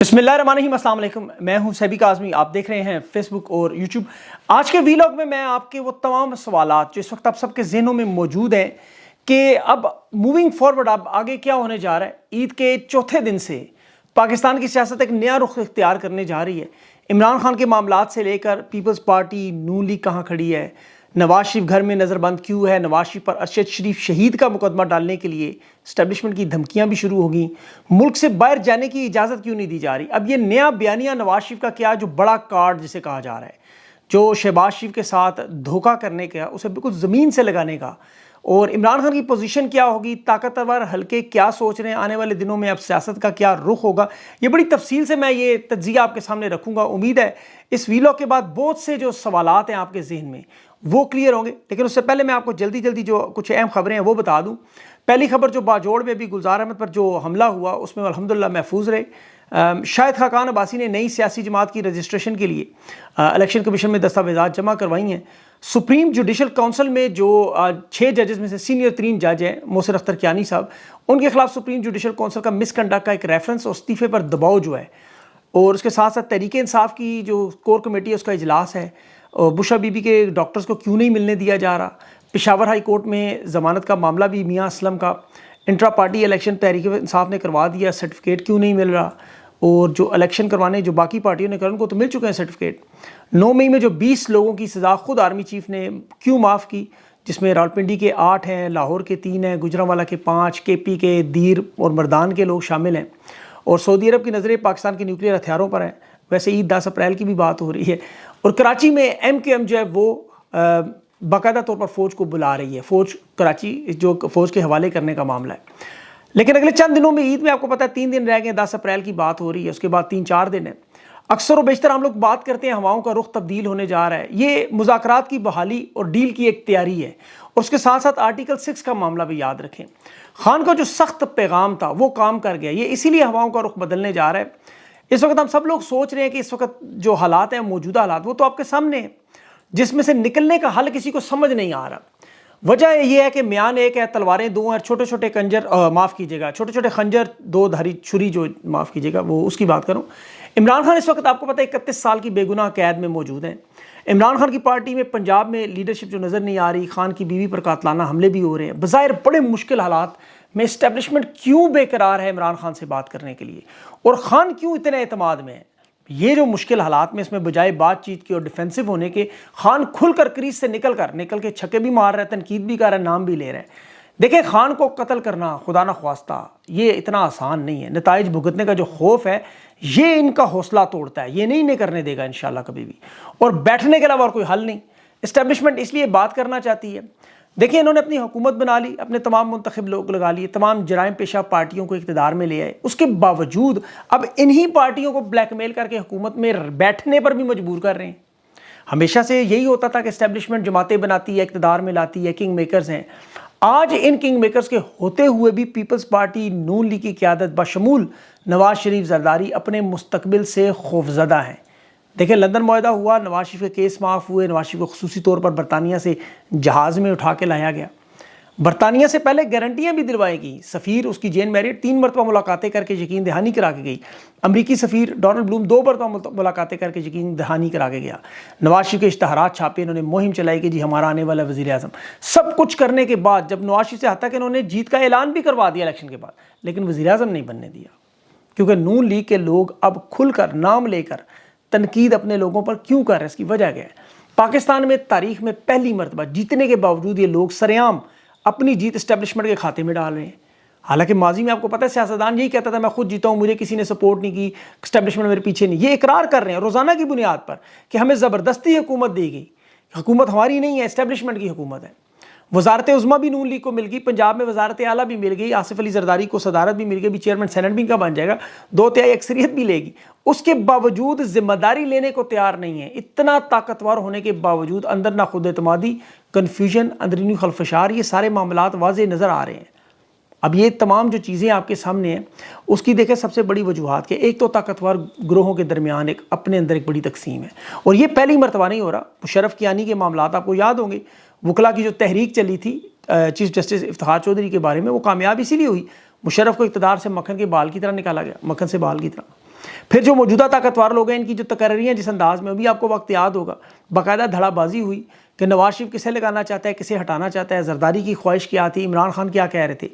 बिस्मिल्लाहिर्रहमानिर्रहीम, अस्सलाम वालेकुम। मैं हूं सैबी काज़मी, आप देख रहे हैं फेसबुक और यूट्यूब। आज के वीलॉग में मैं आपके वो तमाम सवालात जो इस वक्त आप सबके जहनों में मौजूद हैं कि अब मूविंग फॉरवर्ड अब आगे क्या होने जा रहा है। ईद के चौथे दिन से पाकिस्तान की सियासत एक नया रुख इख्तियार करने जा रही है। इमरान खान के मामलात से लेकर पीपल्स पार्टी नून लीग कहाँ खड़ी है, नवाज शरीफ घर में नज़रबंद क्यों है, नवाज शरीफ पर अरशद शरीफ शहीद का मुकदमा डालने के लिए इस्टेब्लिशमेंट की धमकियां भी शुरू होगी, मुल्क से बाहर जाने की इजाज़त क्यों नहीं दी जा रही। अब ये नया बयानिया नवाज शरीफ का क्या, जो बड़ा कार्ड जिसे कहा जा रहा है, जो शहबाज शरीफ के साथ धोखा करने का, उसे बिल्कुल ज़मीन से लगाने का, और इमरान खान की पोजीशन क्या होगी, ताकतवर हल्के क्या सोच रहे हैं, आने वाले दिनों में अब सियासत का क्या रुख होगा, ये बड़ी तफसील से मैं ये तज्जिया आपके सामने रखूँगा। उम्मीद है इस वीलॉग के बाद बहुत से जो सवालात हैं आपके जहन में वो क्लियर होंगे। लेकिन उससे पहले मैं आपको जल्दी जल्दी जो कुछ अहम खबरें हैं वो बता दूं। पहली खबर, जो बाजोड़ में भी गुलजार अहमद पर जो हमला हुआ उसमें अल्हम्दुलिल्लाह महफूज रहे। शाहिद खाकान अब्बासी ने नई सियासी जमात की रजिस्ट्रेशन के लिए इलेक्शन कमीशन में दस्तावेजात जमा करवाई हैं। सुप्रीम जुडिशल काउंसिल में जो 6 जजेस में से सीनियर 3 जज हैं, मोहसिन अख्तर कियानी साहब, उनके खिलाफ सुप्रीम जुडिशल काउंसिल का मिसकंडक्ट का एक रेफरेंस और इस्तीफे पर दबाव जो है, और उसके साथ साथ तहरीक इंसाफ की जो कोर कमेटी है उसका इजलास है, और बुशरा बीबी के डॉक्टर्स को क्यों नहीं मिलने दिया जा रहा, पेशावर हाई कोर्ट में ज़मानत का मामला भी मियां असलम का, intra party election Tehreek Insaf ने करवा दिया, सर्टिफिकेट क्यों नहीं मिल रहा, और जो इलेक्शन करवाने जो बाकी पार्टियों ने कर उनको तो मिल चुके हैं सर्टिफिकेट। 9 मई में जो 20 लोगों की सज़ा खुद आर्मी चीफ ने क्यों माफ़ की, जिसमें रावलपिंडी के 8 हैं, लाहौर के 3 हैं, गुजरांवाला के 5, केपी के, दीर और मर्दान के लोग शामिल हैं। और सऊदी अरब की नज़रें पाकिस्तान के न्यूक्लियर हथियारों पर हैं। वैसे ईद 10 अप्रैल की भी बात हो रही है, और कराची में MQM जो है वो बाकायदा तौर पर फ़ौज को बुला रही है। फ़ौज कराची जो फ़ौज के हवाले करने का मामला है। लेकिन अगले चंद दिनों में ईद में आपको पता है 3 दिन रह गए, 10 अप्रैल की बात हो रही है, उसके बाद 3-4 दिन है। अक्सर और बेशतर हम लोग बात करते हैं हवाओं का रुख तब्दील होने जा रहा है। ये मुज़ाकरात की बहाली और डील की एक तैयारी है, और उसके साथ साथ आर्टिकल 6 का मामला भी याद रखें। खान का जो सख्त पैगाम था वो काम कर गया, ये इसीलिए हवाओं का रुख बदलने जा रहा है। इस वक्त हम सब लोग सोच रहे हैं कि इस वक्त जो हालात हैं, मौजूदा हालात, वो तो आपके सामने हैं, जिसमें से निकलने का हल किसी को समझ नहीं आ रहा। वजह यह है कि म्यान एक है, तलवारें 2 हैं, छोटे छोटे कंजर, माफ़ कीजिएगा, छोटे छोटे खंजर 2 धारी छुरी, जो माफ़ कीजिएगा वो उसकी बात करूँ। इमरान खान इस वक्त आपको पता है 31 साल की बेगुनाह कैद में मौजूद हैं। इमरान खान की पार्टी में पंजाब में लीडरशिप जो नज़र नहीं आ रही, खान की बीवी पर कातलाना हमले भी हो रहे हैं। बज़ाहिर बड़े मुश्किल हालात में इस्टेब्लिशमेंट क्यों बेकरार है इमरान खान से बात करने के लिए, और खान क्यों इतने एतमाद में है। ये जो मुश्किल हालात में, इसमें बजाय बातचीत की और डिफेंसिव होने के, खान खुलकर क्रीज से निकल के छक्के भी मार रहा है, तनकीद भी कर रहा है, नाम भी ले रहा है। देखिए, खान को कत्ल करना खुदा न ख्वास्ता ये इतना आसान नहीं है। नताइज भुगतने का जो खौफ है ये इनका हौसला तोड़ता है, ये नहीं इन्हें करने देगा इंशाल्लाह कभी भी। और बैठने के अलावा और कोई हल नहीं। इस्टेब्लिशमेंट इसलिए बात करना चाहती है। देखिए, इन्होंने अपनी हुकूमत बना ली, अपने तमाम मुंतखब लोग लगा लिए, तमाम जराइम पेशा पार्टियों को इक़्तिदार में ले आए। उसके बावजूद अब इन्हीं पार्टियों को ब्लैकमेल करके हुकूमत में बैठने पर भी मजबूर कर रहे हैं। हमेशा से यही होता था कि इस्टेब्लिशमेंट जमातें बनाती है, इक़्तिदार में लाती है, किंग मेकर्स हैं। आज इन किंग मेकर्स के होते हुए भी पीपल्स पार्टी नून लीग की क़यादत बशमूल नवाज शरीफ जरदारी अपने मुस्तकबिल से खौफजदा है। देखिए, लंदन मुआहदा हुआ, नवाज शरीफ के केस माफ़ हुए, नवाज शरीफ को खुसूसी तौर पर बरतानिया से जहाज़ में उठा के लाया गया। बरतानिया से पहले गारंटियाँ भी दिलवाई गई। सफ़ीर उसकी जेन मैरिट 3 मरतबा मुलाकातें करके यकीन दहानी करा के गई। अमरीकी सफ़ीर डोनाल्ड ब्लूम 2 मरतबा मुलाकातें करके यकीन दहानी करा के गया। नवाज शरीफ के इश्तहारात छापे, इन्होंने मुहिम चलाई कि जी हमारा आने वाला वज़ीर आज़म। सब कुछ करने के बाद जब नवाज शरीफ से आता कि इन्होंने जीत का ऐलान भी करवा दिया इलेक्शन के बाद, लेकिन वज़ीर आज़म नहीं बनने दिया, क्योंकि नून लीग के लोग अब खुलकर नाम लेकर तनकीद अपने लोगों पर क्यों कर रहे हैं। इसकी वजह क्या है? पाकिस्तान में तारीख में पहली मरतबा जीतने के बावजूद ये लोग सरेआम अपनी जीत इस्टेब्लिशमेंट के खाते में डाल रहे हैं। हालांकि माजी में आपको पता है सियासतदान यही कहता था, मैं खुद जीता हूँ, मुझे किसी ने सपोर्ट नहीं की, इस्टेब्लिशमेंट मेरे पीछे नहीं। ये इकरार कर रहे हैं रोज़ाना की बुनियाद पर कि हमें ज़बरदस्ती हुकूमत दी गई। हुकूमत हमारी नहीं है, इस्टेब्लिशमेंट की हुकूमत है। वजारत उज़्मा भी नून लीग को मिल गई, पंजाब में वजारत आला भी मिल गई, आसिफ अली जरदारी को सदारत भी मिल गई, भी चेयरमैन सेनेट भी का बन जाएगा, 2/3 अक्सरियत भी लेगी। उसके बावजूद जिम्मेदारी लेने को तैयार नहीं है। इतना ताकतवर होने के बावजूद अंदर ना खुद एतमादी, कन्फ्यूजन, अंदरूनी खलफशार, ये सारे मामलात वाज़े नज़र आ रहे हैं। अब ये तमाम जो चीज़ें आपके सामने हैं, उसकी देखें सबसे बड़ी वजूहात के, एक तो ताकतवर ग्रोहों के दरमियान एक अपने अंदर एक बड़ी तकसीम है, और ये पहली मरतबा नहीं हो रहा। मुशर्रफ कियानी के मामलात आपको याद होंगे, वकला की जो तहरीक चली थी चीफ जस्टिस इफ्तिखार चौधरी के बारे में, वो कामयाब इसीलिए हुई, मुशर्रफ को इक़्तिदार से मक्खन के बाल की तरह निकाला गया, मक्खन से बाल की तरह। फिर जो मौजूदा ताकतवर लोग हैं, इनकी जो तकरीरें जिस अंदाज में, अभी आपको वक्त याद होगा, बाकायदा धड़ाबाजी हुई कि नवाज शरीफ किसे लगाना चाहता है, किसे हटाना चाहता है, जरदारी की ख्वाहिश क्या थी, इमरान खान क्या कह रहे थे।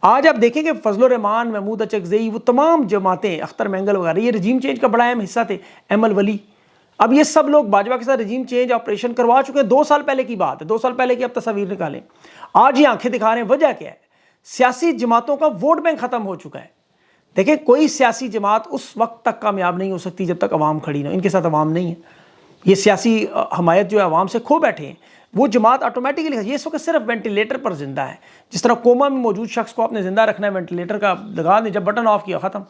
आज आप देखें कि फजल रहमान, महमूद अचकज़ई, वो तमाम जमातें, अख्तर मैंगल वगैरह, ये रजीम चेंज का बड़ा अहम हिस्सा थे, एम अल वली, अब ये सब लोग भाजपा के साथ रजीम चेंज ऑपरेशन करवा चुके हैं। 2 साल पहले की बात है, 2 साल पहले की आप तस्वीर निकालें, आज ये आंखें दिखा रहे हैं। वजह क्या है? सियासी जमातों का वोट बैंक खत्म हो चुका है। देखें, कोई सियासी जमात उस वक्त तक कामयाब नहीं हो सकती जब तक अवाम खड़ी ना हो। इनके साथ अवाम नहीं है, ये सियासी हमायत जो है अवाम से खो बैठे हैं। वो जमात ऑटोमेटिकली, ये इस वक्त सिर्फ वेंटिलेटर पर जिंदा है। जिस तरह कोमा में मौजूद शख्स को आपने जिंदा रखना है, वेंटिलेटर का लगा दें, जब बटन ऑफ किया ख़त्म।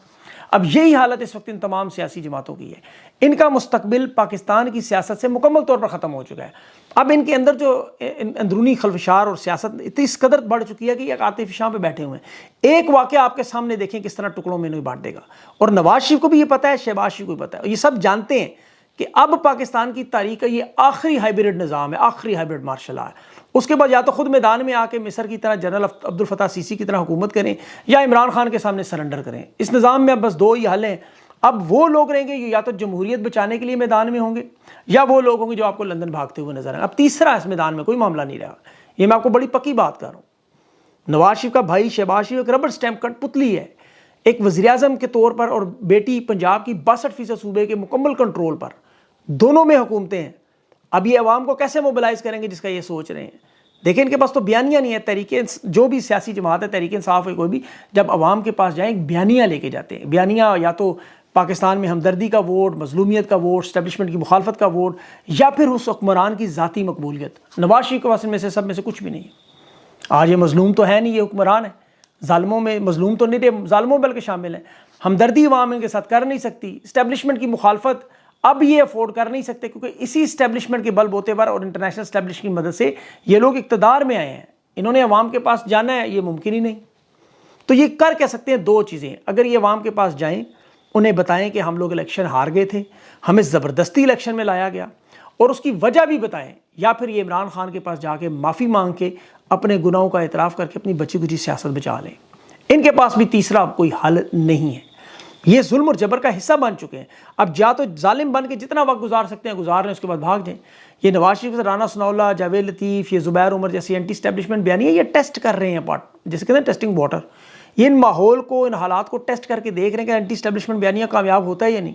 अब यही हालत इस वक्त इन तमाम सियासी जमातों की है। इनका मुस्तकबिल पाकिस्तान की सियासत से मुकम्मल तौर पर ख़त्म हो चुका है। अब इनके अंदर जो अंदरूनी खलफशार और सियासत इस कदर बढ़ चुकी है कि एक आतिफ शाह पे बैठे हुए हैं। एक वाक़या आपके सामने देखें किस तरह टुकड़ों में इन्हें बांट देगा। और नवाज शरीफ को भी ये पता है, शहबाज शरीफ को भी पता है, ये सब जानते हैं कि अब पाकिस्तान की तारीख का ये आखिरी हाइब्रिड निज़ाम है, आखिरी हाइब्रिड मार्शल लॉ है। उसके बाद या तो खुद मैदान में आके मिस्र की तरह जनरल अब्दुल फताह सीसी की तरह हुकूमत करें, या इमरान खान के सामने सरेंडर करें। इस निज़ाम में अब बस 2 ही हल हैं। अब वो लोग रहेंगे या तो जमहूरियत बचाने के लिए मैदान में होंगे, या वो लोग होंगे जो आपको लंदन भागते हुए नजर आए। अब तीसरा इस मैदान में कोई मामला नहीं रहा। ये मैं आपको बड़ी पक्की बात कर रहा हूँ। नवाज शरीफ का भाई शहबाज शरीफ एक रबर स्टैम्प कठपुतली है, एक वज़ीर-ए-आज़म के तौर पर, और बेटी पंजाब की 62% सूबे के मुकम्मल कंट्रोल पर, दोनों में हुकूमतें हैं। अब ये अवाम को कैसे मोबिलाइज करेंगे जिसका ये सोच रहे हैं। देखिए, इनके पास तो बयानिया नहीं है। तहरीके, जो भी सियासी जमात है, तहरीक इंसाफ है, कोई भी, जब अवाम के पास जाए बयानिया लेके जाते हैं। बयानिया या तो पाकिस्तान में हमदर्दी का वोट, मजलूमियत का वोट, स्टैब्लिशमेंट की मुखालफत का वोट, या फिर उस हुक्मरान की ज़ाती मकबूलियत। नवाज शरीफ के पास में से सब में से कुछ भी नहीं है। आज ये मजलूम तो है नहीं, ये हुक्मरान है। ज़ालिमों में मजलूम तो नहीं, ज़ालिमों बल्कि शामिल हैं। हमदर्दी अवाम इनके साथ कर नहीं सकती। स्टैब्लिशमेंट की मुखालफत अब ये अफोर्ड कर नहीं सकते, क्योंकि इसी इस्टेब्लिशमेंट के बलबूते पर और इंटरनेशनल इस्टेब्लिश की मदद से ये लोग इक़्तिदार में आए हैं। इन्होंने अवाम के पास जाना है, ये मुमकिन ही नहीं। तो ये कर कह सकते हैं 2 चीज़ें। अगर ये अवाम के पास जाएं, उन्हें बताएं कि हम लोग इलेक्शन हार गए थे, हमें ज़बरदस्ती इलेक्शन में लाया गया, और उसकी वजह भी बताएं, या फिर ये इमरान खान के पास जाके माफ़ी मांग के अपने गुनाहों का एतराफ़ करके अपनी बची कुची सियासत बचा लें। इनके पास भी तीसरा कोई हल नहीं है। ये जुल्म और जबर का हिस्सा बन चुके हैं। अब या तो जालिम बन के जितना वक्त गुजार सकते हैं गुजार लें, उसके बाद भाग जाएं। ये नवाज शरीफ, राना सनाउल्लाह, जावेद लतीफ़, ये ज़ुबैर उमर जैसी एंटी स्टैब्लिशमेंट बयानी है, ये टेस्ट कर रहे हैं, जैसे कहते हैं टेस्टिंग वाटर। ये इन माहौल को, इन हालात को टेस्ट करके देख रहे हैं कि एंटी स्टैब्लिशमेंट बयानिया कामयाब होता है या नहीं।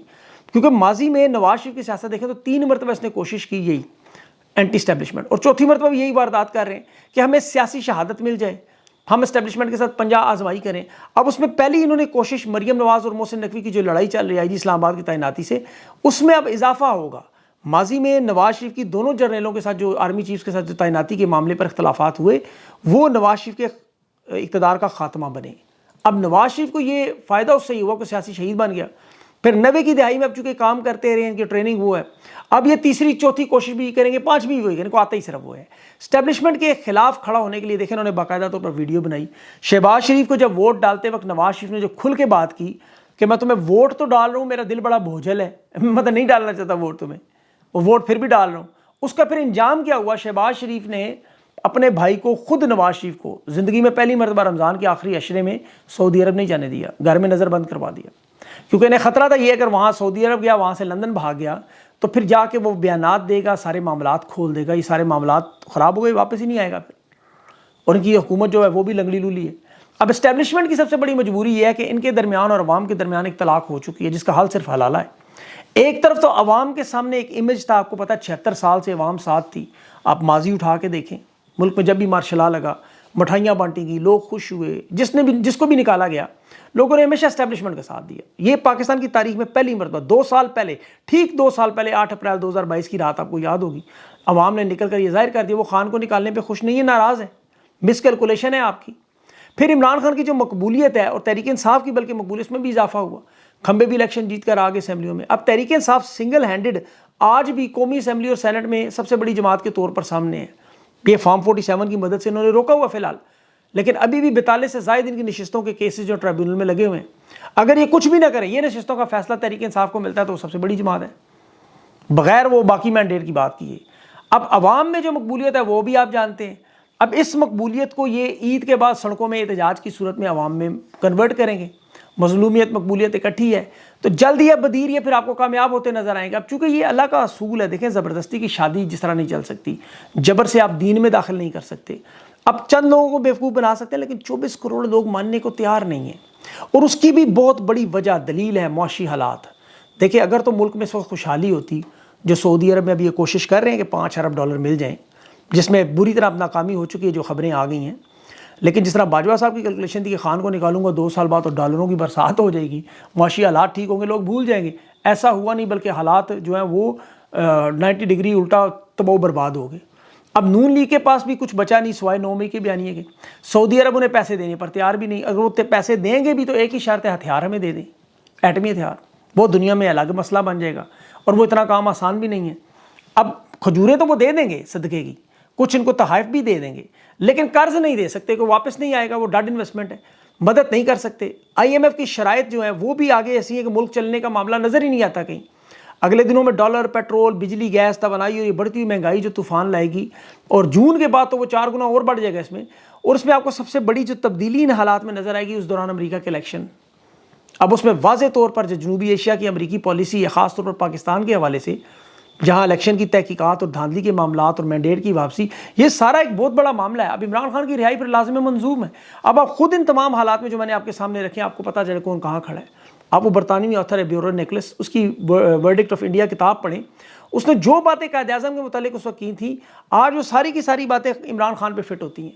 क्योंकि माजी में नवाज शरीफ की सियासत देखें तो 3 मरतबा इसने कोशिश की यही एंटी स्टैब्लिशमेंट, और चौथी मरतबा भी यही वारदात कर रहे हैं कि हमें सियासी शहादत मिल जाए, हम इस्टेब्लिशमेंट के साथ पंजा आजमाई करें। अब उसमें पहली इन्होंने कोशिश मरियम नवाज और मोहसिन नकवी की जो लड़ाई चल रही है जी इस्लामाबाद की तैनाती से, उसमें अब इजाफा होगा। माजी में नवाज शरीफ की दोनों जनरलों के साथ, जो आर्मी चीफ्स के साथ जो तैनाती के मामले पर इख्तलाफात हुए, वो नवाज शरीफ के इक़्तिदार का खात्मा बने। अब नवाज शरीफ को ये फ़ायदा उससे ही हुआ कि सियासी शहीद बन गया। फिर 90 की दहाई में अब चूँकि काम करते रहे, इनकी ट्रेनिंग वो है, अब ये तीसरी चौथी कोशिश भी करेंगे, 5वीं भी होगी, इनको आता ही सिर्फ वो है। स्टैब्लिशमेंट के खिलाफ खड़ा होने के लिए देखें उन्होंने बाकायदा तौर पर वीडियो बनाई। शहबाज शरीफ को जब वोट डालते वक्त नवाज शरीफ ने जो खुल के बात की कि मैं तुम्हें वोट तो डाल रहा हूँ, मेरा दिल बड़ा बोझल है, मतलब नहीं डालना चाहता वोट तुम्हें, वो वोट फिर भी डाल रहा हूँ। उसका फिर इंजाम क्या हुआ? शहबाज शरीफ ने अपने भाई को, खुद नवाज शरीफ को, ज़िंदगी में पहली मरतबा रमज़ान के आखिरी अशरे में सऊदी अरब नहीं जाने दिया, घर में नज़र बंद करवा दिया। क्योंकि इन्हें ख़तरा था ये, अगर वहाँ सऊदी अरब गया, वहाँ से लंदन भाग गया, तो फिर जाके वो बयानात देगा, सारे मामलात खोल देगा, ये सारे मामलात ख़राब हो गए, वापस ही नहीं आएगा फिर। और इनकी हुकूमत जो है वो भी लंगड़ी लूली है। अब इस्टेब्लिशमेंट की सबसे बड़ी मजबूरी ये है कि इनके दरमियान और अवाम के दरमियान एक तलाक हो चुकी है, जिसका हल सिर्फ हलाला है। एक तरफ तो अवाम के सामने एक इमेज था, आपको पता है 76 साल से अवाम साथ थी। आप माजी उठा के देखें, मुल्क में जब भी मार्शल लॉ लगा, मिठाइयाँ बांटी गई, लोग खुश हुए, जिसको भी निकाला गया, लोगों ने हमेशा एस्टेब्लिशमेंट का साथ दिया। ये पाकिस्तान की तारीख में पहली मरतबा 2 साल पहले, ठीक 2 साल पहले 8 अप्रैल 2022 की रात आपको याद होगी, अवाम ने निकल कर ये जाहिर कर दिया वो खान को निकालने पे खुश नहीं है, नाराज़ है, मिसकैलकुलेशन है आपकी। फिर इमरान खान की जो मकबूलियत है, और तहरीक इंसाफ की बल्कि मकबूलियत में भी इजाफा हुआ, खंबे भी इलेक्शन जीत कर आ गए असेंबलियों में। अब तहरीक इंसाफ सिंगल हैंडेड आज भी कौमी असेंबली और सेनेट में सबसे बड़ी जमात के तौर पर सामने है। ये फॉर्म 47 की मदद से इन्होंने रोका हुआ फिलहाल, लेकिन अभी भी 42 से ज़ायद इनकी नशिस्तों के केसेस जो ट्रिब्यूनल में लगे हुए हैं। अगर ये कुछ भी ना करें, ये नशिस्तों का फैसला तहरीक इंसाफ को मिलता है, तो वो सबसे बड़ी जमात है, बगैर वो बाकी मैंडेट की बात की है। अब अवाम में जो मकबूलियत है वो भी आप जानते हैं। अब इस मकबूलियत को ये ईद के बाद सड़कों में एहतजाज की सूरत में अवाम में कन्वर्ट करेंगे। मजलूमियत मकबूलियत इकट्ठी है, तो जल्द या बदीर ये फिर आपको कामयाब होते नजर आएंगे। अब चूंकि ये अल्लाह का असूल है, देखें ज़बरदस्ती की शादी जिस तरह नहीं चल सकती, जबर से आप दीन में दाखिल नहीं कर सकते। अब चंद लोगों को बेवकूफ़ बना सकते हैं, लेकिन 24 करोड़ लोग मानने को तैयार नहीं हैं। और उसकी भी बहुत बड़ी वजह दलील है मुआशी हालात। देखिए, अगर तो मुल्क में इस वक्त खुशहाली होती, जो सऊदी अरब में अभी ये कोशिश कर रहे हैं कि 5 अरब डॉलर मिल जाएं, जिसमें बुरी तरह नाकामी हो चुकी है, जो खबरें आ गई हैं। लेकिन जिस तरह बाजवा साहब की कैलकुलेशन थी कि खान को निकालूंगा 2 साल बाद तो डॉलरों की बरसात हो जाएगी, मुआशी हालात ठीक होंगे, लोग भूल जाएंगे, ऐसा हुआ नहीं, बल्कि हालात जो हैं वो 90 डिग्री उल्टा तबाह बर्बाद हो गए। अब नून लीग के पास भी कुछ बचा नहीं सिवाय 9 मई के बयानिए के। सऊदी अरब उन्हें पैसे देने पर तैयार भी नहीं। अगर वो पैसे देंगे भी तो एक ही शर्त है, हथियार हमें दे दें, एटमी हथियार। वो दुनिया में अलग मसला बन जाएगा और वो इतना काम आसान भी नहीं है। अब खजूरें तो वो दे देंगे सदके की, कुछ इनको तहाइफ भी दे देंगे, लेकिन कर्ज नहीं दे सकते, कोई वापस नहीं आएगा, वो डेड इन्वेस्टमेंट है, मदद नहीं कर सकते। IMF की शराइत जो है वो भी आगे ऐसी है कि मुल्क चलने का मामला नज़र ही नहीं आता कहीं। अगले दिनों में डॉलर, पेट्रोल, बिजली, गैस तवानाई और ये बढ़ती हुई महंगाई जो तूफान लाएगी, और जून के बाद तो वो 4 गुना और बढ़ जाएगा इसमें। और उसमें आपको सबसे बड़ी जो तब्दीली इन हालात में नजर आएगी उस दौरान अमेरिका के इलेक्शन। अब उसमें वाज़े तौर पर जो जनूबी एशिया की अमेरिकी पॉलिसी है, ख़ासतौर पर पाकिस्तान के हवाले से, जहाँ इलेक्शन की तहकीकात और धांधली के मामलात और मैंडेट की वापसी, ये सारा एक बहुत बड़ा मामला है। अब इमरान खान की रिहाई पर लाज़िम मंजूम है। अब आप खुद इन तमाम हालात में जो मैंने आपके सामने रखे, आपको पता चले कौन कहाँ खड़ा है। आप वो बरतानवी ऑथर है ब्यूरो निकलस, उसकी वर्डिक्ट ऑफ इंडिया किताब पढ़ें। उसने जो बातें कायद-ए-आज़म के मुतालिक उस वक्त की थी, आज वो सारी की सारी बातें इमरान खान पे फिट होती हैं।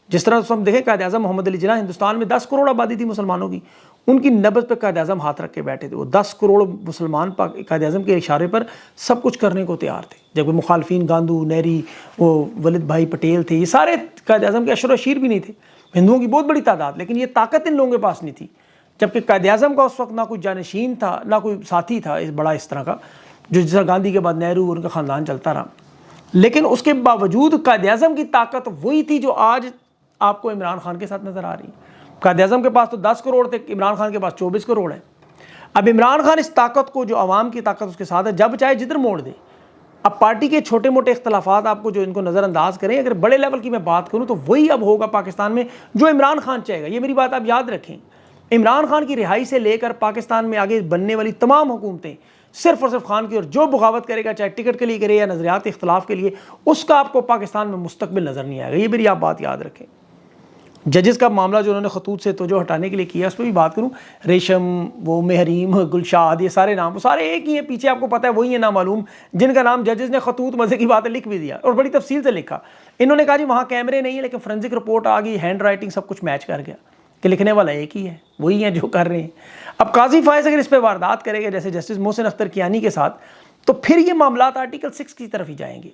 जिस तरह हम देखें, कायद-ए-आज़म मोहम्मद अली जिन्ना, हिंदुस्तान में 10 करोड़ आबादी थी मुसलमानों की, उनकी नब्ज़ पे कायद-ए-आज़म हाथ रख के बैठे थे। वो 10 करोड़ मुसलमान कायद-ए-आज़म के इशारे पर सब कुछ करने को तैयार थे, जबकि मुखालफिन गांधू, नेहरी, वो वलिद भाई पटेल थे, ये सारे कायद-ए-आज़म के अशर-शीर भी नहीं थे, हिंदुओं की बहुत बड़ी तादाद, लेकिन ये ताकत इन लोगों के पास नहीं थी। जबकि कायद-ए-आज़म का उस वक्त ना कोई जानशीन था, ना कोई साथी था इस बड़ा इस तरह का, जो जिस तरह गांधी के बाद नेहरू और उनका ख़ानदान चलता रहा। लेकिन उसके बावजूद कायद-ए-आज़म की ताकत वही थी जो आज आपको इमरान खान के साथ नज़र आ रही है। कायद-ए-आज़म के पास तो 10 करोड़ थे, इमरान खान के पास 24 करोड़ है। अब इमरान खान इस ताकत को, जो अवाम की ताकत उसके साथ है, जब चाहे जिधर मोड़ दे। अब पार्टी के छोटे मोटे इख्तलाफात आपको जो इनको नज़रअंदाज करें, अगर बड़े लेवल की मैं बात करूँ तो वही अब होगा पाकिस्तान में जो इमरान खान चाहेगा। ये मेरी बात आप याद रखें। इमरान खान की रिहाई से लेकर पाकिस्तान में आगे बनने वाली तमाम हुकूमतें सिर्फ और सिर्फ खान की, और जो बगावत करेगा, चाहे टिकट के लिए करे या नज़रियात इख्तलाफ के लिए, उसका आपको पाकिस्तान में मुस्तकबिल नज़र नहीं आएगा। ये मेरी आप बात याद रखें। जजेस का मामला जो उन्होंने खतूत से तो जो हटाने के लिए किया, उस पर भी बात करूँ, रेशम, वो महरीम, गुलशाद, ये सारे नाम, वो सारे एक ही हैं, पीछे आपको पता है वही है नामालूम, जिनका नाम जजेस ने खतूत मज़े की बात लिख भी दिया और बड़ी तफसील से लिखा। इन्होंने कहा जी वहाँ कैमरे नहीं है, लेकिन फोरेंसिक रिपोर्ट आ गई, हैंड राइटिंग सब कुछ मैच कर गया कि लिखने वाला एक ही है, वही है जो कर रहे हैं। अब काजी फायज़ अगर इस पर वारदात करेगा जैसे जस्टिस मोहसिन अख्तर कियानी के साथ, तो फिर ये मामला आर्टिकल 6 की तरफ ही जाएंगे।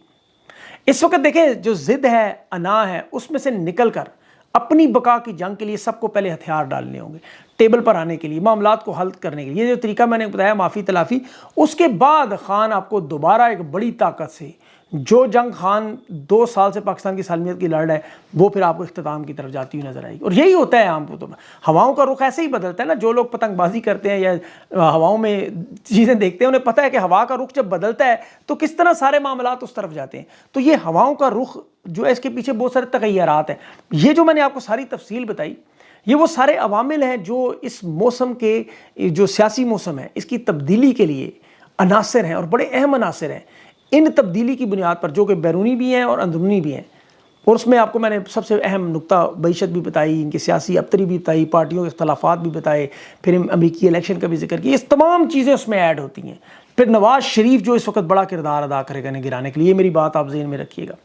इस वक्त देखें, जो जिद है, अना है, उसमें से निकल कर अपनी बका की जंग के लिए सबको पहले हथियार डालने होंगे, टेबल पर आने के लिए, मामलात को हल करने के लिए। ये जो तरीका मैंने बताया, माफ़ी तलाफ़ी, उसके बाद खान आपको दोबारा एक बड़ी ताकत से, जो जंग खान 2 साल से पाकिस्तान की सालमियत की लड़ है, वो फिर आपको इख्तिताम की तरफ जाती हुई नजर आएगी। और यही होता है आम तो हवाओं का रुख ऐसे ही बदलता है ना। जो लोग पतंगबाजी करते हैं या हवाओं में चीज़ें देखते हैं, उन्हें पता है कि हवा का रुख जब बदलता है तो किस तरह सारे मामलात उस तरफ जाते हैं। तो ये हवाओं का रुख जो है, इसके पीछे बहुत सारे तगय्युरात हैं। ये जो मैंने आपको सारी तफसील बताई, ये वो सारे अवामिल हैं जो इस मौसम के, जो सियासी मौसम है, इसकी तब्दीली के लिए अनासर हैं और बड़े अहम अनासर हैं। इन तब्दीली की बुनियाद पर, जो कि बैरूनी भी हैं और अंदरूनी भी हैं, और उसमें आपको मैंने सबसे अहम नुक्ता मईशत भी बताई, इनकी सियासी अबतरी भी बताई, पार्टियों के इख्तलाफात भी बताए, फिर अमरीकी इलेक्शन का भी जिक्र किया। इस तमाम चीज़ें उसमें ऐड होती हैं। फिर नवाज शरीफ जो इस वक्त बड़ा किरदार अदा करेगा इन्हें गिराने के लिए, मेरी बात आप ज़हन में रखिएगा।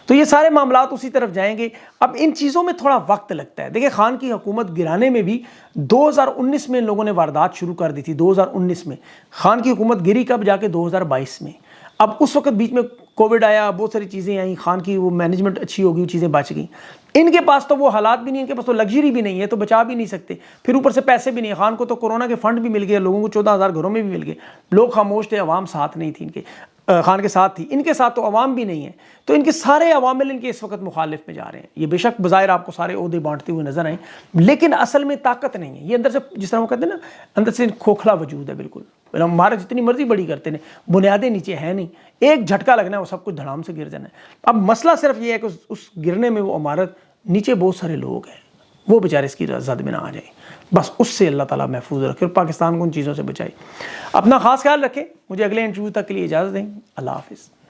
तो ये सारे मामलात उसी तरफ जाएंगे। अब इन चीज़ों में थोड़ा वक्त लगता है। देखिए, खान की हुकूमत गिराने में भी 2019 में इन लोगों ने वारदात शुरू कर दी थी। 2019 में खान की हुकूमत गिरी, कब जाके 2022 में। अब उस वक्त बीच में कोविड आया, बहुत सारी चीज़ें आई, खान की वो मैनेजमेंट अच्छी हो गई, चीज़ें बच गई। इनके पास तो वो हालात भी नहीं, इनके पास तो लग्जरी भी नहीं है, तो बचा भी नहीं सकते, फिर ऊपर से पैसे भी नहीं है। खान को तो कोरोना के फंड भी मिल गए, लोगों को 14,000 घरों में भी मिल गए। लोग खामोश थे, अवाम साथ नहीं थी इनके, खान के साथ थी, इनके साथ तो अवाम भी नहीं है। तो इनके सारे अवामिल इनके इस वक्त मुखालिफ में जा रहे हैं। ये बेशक बज़ाहिर आपको सारे ओहदे बांटते हुए नजर आए, लेकिन असल में ताकत नहीं है। ये अंदर से, जिस तरह वो कहते हैं ना, अंदर से खोखला वजूद है बिल्कुल। हमारे जितनी मर्जी बड़ी करते हैं, बुनियादें नीचे है नहीं, एक झटका लगना है वो सब कुछ धड़ाम से गिर जाना है। अब मसला सिर्फ ये है कि उस गिरने में वो इमारत नीचे बहुत सारे लोग हैं, वो बेचारे इसकी जद में ना आ जाए। बस उससे अल्लाह ताला महफूज रखे और पाकिस्तान को उन चीज़ों से बचाए। अपना खास ख्याल रखें। मुझे अगले इंटरव्यू तक के लिए इजाज़त दें। अल्लाह हाफिज़।